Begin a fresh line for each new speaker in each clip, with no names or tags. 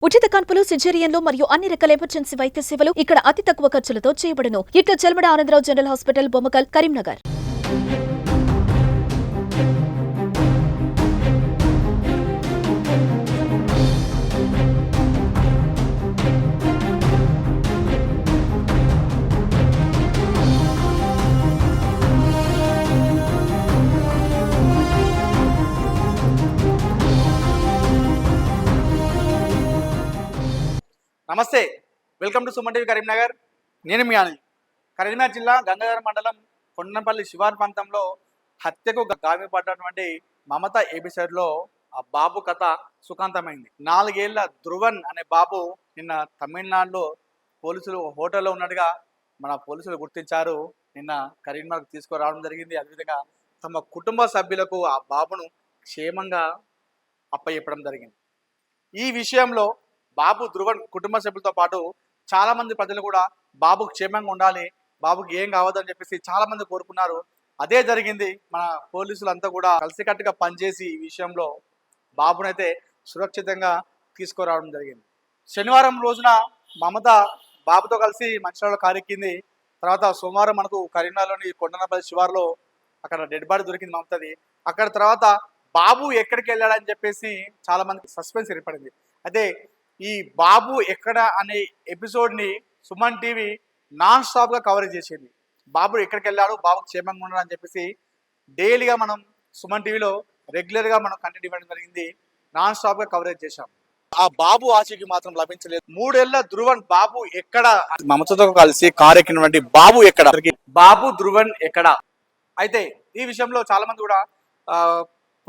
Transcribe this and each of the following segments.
ఉచిత కాన్పులు, సిజేరియన్లు మరియు అన్ని రకాల ఎమర్జెన్సీ వైద్య సేవలు ఇక్కడ అతి తక్కువ ఖర్చులతో చేయబడును. ఇట్లా చెల్మడ ఆనందరావు జనరల్ హాస్పిటల్, బొమ్మకల్, కరీంనగర్.
నమస్తే, welcome to Suman TV Karimnagar. నేను మీ ఆనంద్. కరీంనగర్ జిల్లా గంగాధర మండలం కొండపల్లి శివారు ప్రాంతంలో హత్యకు గాయపడ్డటువంటి మమత ఎపిసోడ్లో ఆ బాబు కథ సుఖాంతమైంది. 4 ఏళ్ల ధ్రువన్ అనే బాబు నిన్న తమిళనాడులో పోలీసులు హోటల్లో ఉన్నట్టుగా మన పోలీసులు గుర్తించారు. నిన్న కరీంనగర్కు తీసుకురావడం జరిగింది. అదేవిధంగా తమ కుటుంబ సభ్యులకు ఆ బాబును క్షేమంగా అప్పచెప్పడం జరిగింది. ఈ విషయంలో బాబు ధ్రువన్ కుటుంబ సభ్యులతో పాటు చాలా మంది ప్రజలు కూడా బాబు క్షేమంగా ఉండాలి, బాబుకి ఏం కావద్దని చెప్పేసి చాలా మంది కోరుకున్నారు. అదే జరిగింది. మన పోలీసులు అంతా కూడా కలిసికట్టుగా పనిచేసి ఈ విషయంలో బాబునైతే సురక్షితంగా తీసుకురావడం జరిగింది. శనివారం రోజున మమత బాబుతో కలిసి మంచిర్యాలలో కారెక్కింది. తర్వాత సోమవారం మనకు కరీంనగర్లోని కొండపల్లి శివారులో అక్కడ డెడ్ బాడీ దొరికింది మమతది. అక్కడ తర్వాత బాబు ఎక్కడికి వెళ్ళాడని చెప్పేసి చాలా మందికి సస్పెన్స్ ఏర్పడింది. అయితే ఈ బాబు ఎక్కడ అనే ఎపిసోడ్ని సుమన్ టీవీ నాన్ స్టాప్గా కవరేజ్ చేసింది. బాబు ఎక్కడికి వెళ్ళాడు, బాబు క్షేమంగా ఉన్నాడు అని చెప్పేసి డైలీగా మనం సుమన్ టీవీలో రెగ్యులర్గా మనం కంటెంట్ ఇవ్వడం జరిగింది. నాన్ స్టాప్గా కవరేజ్ చేశాం. ఆ బాబు ఆచూకీ మాత్రం లభించలేదు. 3 ఏళ్ల ధ్రువన్ బాబు ఎక్కడ, మమతతో కలిసి కారు ఎక్కినటువంటి బాబు ఎక్కడ, బాబు ధ్రువన్ ఎక్కడ? అయితే ఈ విషయంలో చాలా మంది కూడా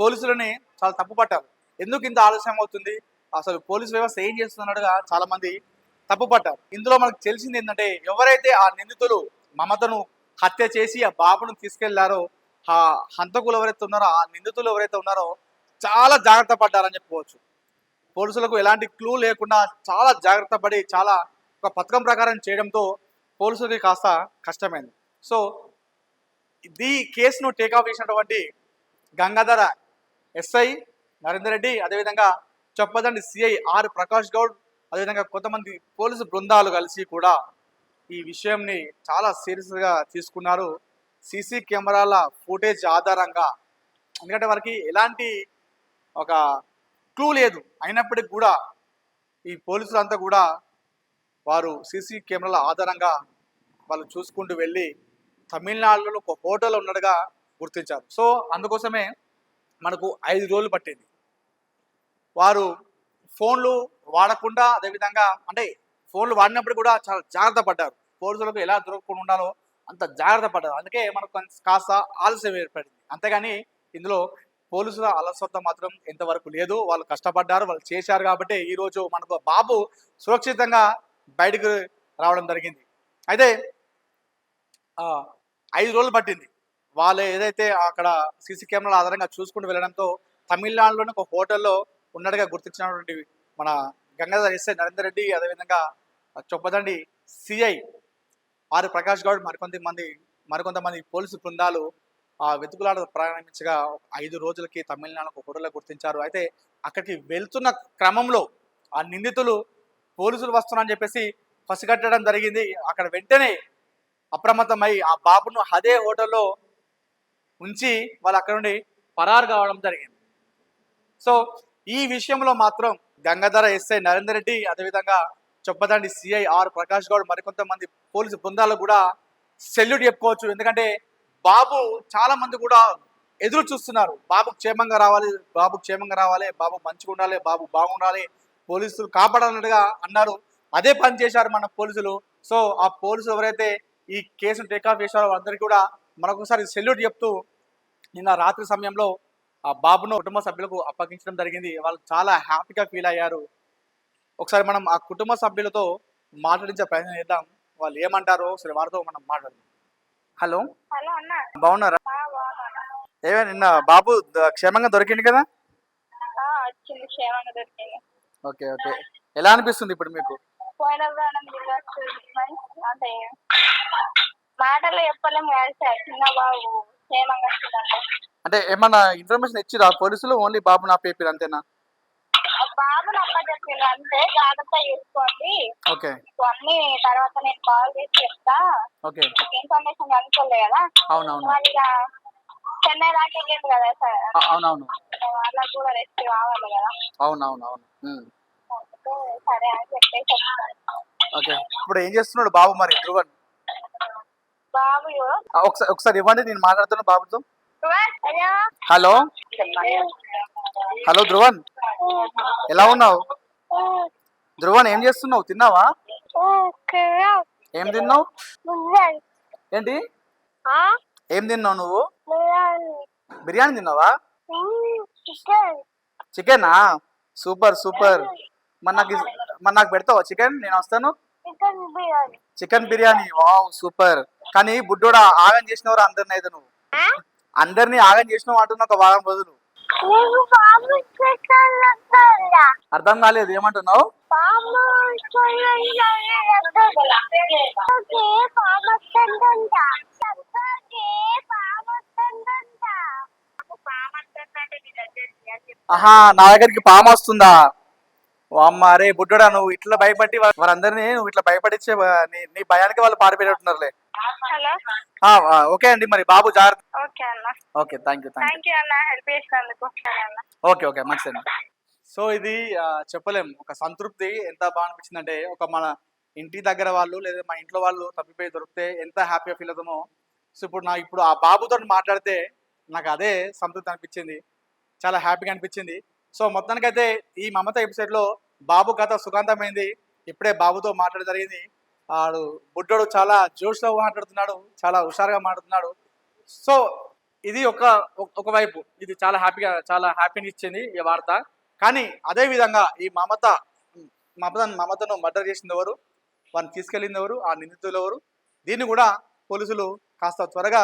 పోలీసులని చాలా తప్పు పట్టారు. ఎందుకు ఇంత ఆలస్యం అవుతుంది, అసలు పోలీసు వ్యవస్థ ఏం చేస్తున్నట్టుగా చాలా మంది తప్పుపట్టారు. ఇందులో మనకు తెలిసింది ఏంటంటే, ఎవరైతే ఆ నిందితులు మమతను హత్య చేసి ఆ బాబును తీసుకెళ్లారో, ఆ హంతకులు ఎవరైతే ఉన్నారో, ఆ నిందితులు ఎవరైతే ఉన్నారో చాలా జాగ్రత్త పడ్డారని చెప్పుకోవచ్చు. పోలీసులకు ఎలాంటి క్లూ లేకుండా చాలా జాగ్రత్త పడి చాలా ఒక పథకం ప్రకారం చేయడంతో పోలీసులకి కాస్త కష్టమైంది. సో ఈ కేసును టేకాఫ్ చేసినటువంటి గంగాధర ఎస్ఐ నరేందర్ రెడ్డి, అదేవిధంగా చొప్పదండి సిఐ ఆర్ ప్రకాష్ గౌడ్, అదేవిధంగా కొంతమంది పోలీసు బృందాలు కలిసి కూడా ఈ విషయంని చాలా సీరియస్గా తీసుకున్నారు. సీసీ కెమెరాల ఫుటేజ్ ఆధారంగా, ఎందుకంటే వారికి ఎలాంటి ఒక క్లూ లేదు, అయినప్పటికీ కూడా ఈ పోలీసులంతా కూడా వారు సీసీ కెమెరాల ఆధారంగా వాళ్ళు చూసుకుంటూ వెళ్ళి తమిళనాడులో ఒక హోటల్ ఉన్నట్టుగా గుర్తించారు. సో అందుకోసమే మనకు 5 రోజులు పట్టింది. వారు ఫోన్లు వాడకుండా, అదేవిధంగా అంటే ఫోన్లు వాడినప్పుడు కూడా చాలా జాగ్రత్త పడ్డారు. పోలీసులకు ఎలా దొరకకుండా ఉండాలో అంత జాగ్రత్త పడ్డారు. అందుకే మనకు కాస్త ఆలస్యం ఏర్పడింది. అంతేగాని ఇందులో పోలీసుల అలసత్వ మాత్రం ఎంతవరకు లేదు. వాళ్ళు కష్టపడ్డారు, వాళ్ళు చేశారు కాబట్టి ఈరోజు మనకు బాబు సురక్షితంగా బయటకు రావడం జరిగింది. అయితే 5 రోజులు పట్టింది. వాళ్ళు ఏదైతే అక్కడ సీసీ కెమెరాల ఆధారంగా చూసుకుంటూ వెళ్ళడంతో తమిళనాడులోని ఒక హోటల్లో ఉన్నట్టుగా గుర్తించినటువంటి మన గంగాధర్ ఎస్ఐ నరేందర్ రెడ్డి, అదేవిధంగా చొప్పదండి సిఐ ఆర్ ప్రకాష్ గౌడ్, మరికొంతమంది పోలీసు బృందాలు ఆ వెతుకులాట ప్రారంభించగా 5 రోజులకి తమిళనాడు ఒక హోటల్లో గుర్తించారు. అయితే అక్కడికి వెళ్తున్న క్రమంలో ఆ నిందితులు పోలీసులు వస్తున్నారని చెప్పేసి పసిగట్టడం జరిగింది. అక్కడ వెంటనే అప్రమత్తమై ఆ బాబును అదే హోటల్లో ఉంచి వాళ్ళు అక్కడ నుండి పరారు కావడం జరిగింది. సో ఈ విషయంలో మాత్రం గంగాధర ఎస్ఐ నరేందర్ రెడ్డి, అదేవిధంగా చొప్పదండి సిఐ ఆర్ ప్రకాష్ గౌడ్, మరికొంతమంది పోలీసు బృందాలు కూడా సెల్యూట్ చెప్పుకోవచ్చు. ఎందుకంటే బాబు చాలా మంది కూడా ఎదురు చూస్తున్నారు. బాబు క్షేమంగా రావాలి, బాబు క్షేమంగా రావాలి, బాబు మంచిగా ఉండాలి, బాబు బాగుండాలి, పోలీసులు కాపాడాలన్నట్టుగా అన్నారు. అదే పని చేశారు మన పోలీసులు. సో ఆ పోలీసులు ఎవరైతే ఈ కేసును టేకాఫ్ చేశారో అందరికీ కూడా మరొకసారి సెల్యూట్ చెప్తూ నిన్న రాత్రి సమయంలో ఆ బాబును కుటుంబ సభ్యులకు అప్పగించడం జరిగింది. వాళ్ళు చాలా హ్యాపీగా ఫీల్ అయ్యారు. ఒకసారి మనం ఆ కుటుంబ సభ్యులతో మాట్లాడించే ప్రయత్నం చేద్దాం. వాళ్ళు ఏమంటారో సరే వారితో మనం మాట్లాడదాం. హలో
అన్న,
బాగున్నారా?
బాగున్నా.
ఏమే నిన్న బాబు క్షేమంగా దొరికింది కదా?
వచ్చింది, క్షేమంగా దొరికింది.
ఓకే ఓకే, ఎలా అనిపిస్తుంది ఇప్పుడు మీకు?
పోయిన ప్రాణం అంటే మాటలు చెప్పలేము కదా సార్. చిన్న బాబు క్షేమంగా వచ్చిందంటే
అంటే ఏమన్నా ఇన్ఫర్మేషన్ ఇచ్చిరా పోలీసులు? ఓన్లీ బాబు నా పేపర్ అంతేనా?
బాబు బాబుని అప్పచెప్పిండ్రు అంతే, జాగ్రత్త చూసుకోండి
ఓకే
మీకు అన్ని తర్వాత నేను కాల్ చేసి చెప్తా.
ఓకే
ఇన్ఫర్మేషన్ కనుక్కోలే కదా,
అవునవును
మరి ఇక చెన్నై దాకా వెళ్ళింది కదా సార్,
అవునవును
వాళ్ళకి కూడా రెస్ట్ కావాలి కదా.
అవునవునవును
అందుకే సరే అని చెప్పేసి వచ్చాను.
ఓకే ఇప్పుడు ఏం చేస్తున్నాడు బాబు మరి ధ్రువన్?
బాబు
ఒకసారి ఇవ్వండి, నేను మాట్లాడుతున్నా బాబుతో.
హలో
హలో హలో ధ్రువన్, ఎలా ఉన్నావు? ధ్రువన్ ఏం చేస్తున్నావు? తిన్నావా? ఏం తిన్నావు? ఏంటి ఏం తిన్నావు నువ్వు? బిర్యానీ తిన్నావా? చికెనా? Super super. మరి నాకు పెడతావా చికెన్? నేను వస్తాను. Chicken biryani, wow super. కానీ బుడ్డోడా ఆగం చేసినవారు అందరిని అయితే నువ్వు అందరినీ ఆగం చేసినావు అంటున్నా ఒక వారం రోజులు. అర్థం కాలేదు, ఏమంటున్నావు? ఆహా, నా దగ్గరికి పాము వస్తుందా? అమ్మ అరే బుడ్డోడా, నువ్వు ఇట్లా భయపడి వారందరినీ నువ్వు ఇట్లా భయపడిచ్చే నీ భయానికి వాళ్ళు పారిపోయినట్టున్నారులే.
హలో
ఓకే అండి, మరి బాబు జాగ్రత్త.
ఓకే అన్న,
okay thank you.
Thank you అన్న హెల్ప్ చేసినందుకు. సరే అన్న.
ఓకే ఓకే మంచిదండి. సో ఇది చెప్పలేం, ఒక సంతృప్తి ఎంత బాగా అనిపించిందంటే, ఒక మన ఇంటి దగ్గర వాళ్ళు లేదా మా ఇంట్లో వాళ్ళు తప్పిపోయి దొరికితే ఎంత హ్యాపీగా ఫీల్ అవుతామో. సో ఇప్పుడు ఆ బాబుతో మాట్లాడితే నాకు అదే సంతృప్తి అనిపించింది, చాలా హ్యాపీగా అనిపించింది. సో మొత్తానికైతే ఈ మమత ఎపిసోడ్లో బాబు కథ సుఖాంతమైంది. ఇప్పుడే బాబుతో మాట్లాడ జరిగింది. వాడు బుడ్డోడు చాలా జోష్లో మాట్లాడుతున్నాడు, చాలా హుషారుగా మాట్లాడుతున్నాడు. సో ఇది ఒకవైపు ఇది చాలా హ్యాపీని ఇచ్చింది ఈ వార్త. కానీ అదే విధంగా ఈ మమతను మర్డర్ చేసింది ఎవరు, వారిని తీసుకెళ్ళింది ఎవరు, ఆ నిందితులు ఎవరు, దీన్ని కూడా పోలీసులు కాస్త త్వరగా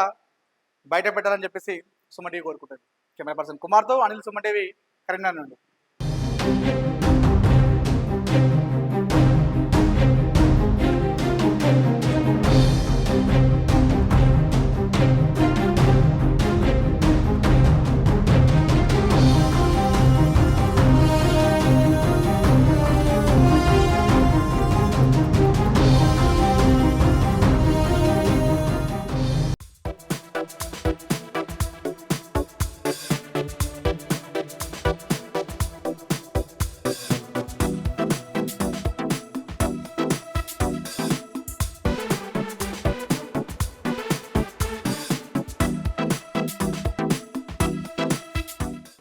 బయట పెట్టాలని చెప్పేసి సుమన్ టీవీ కోరుకుంటుంది. కెమెరా పర్సన్ కుమార్తో అనిల్, సుమన్ టీవీ, కరీంనగర్ నుండి.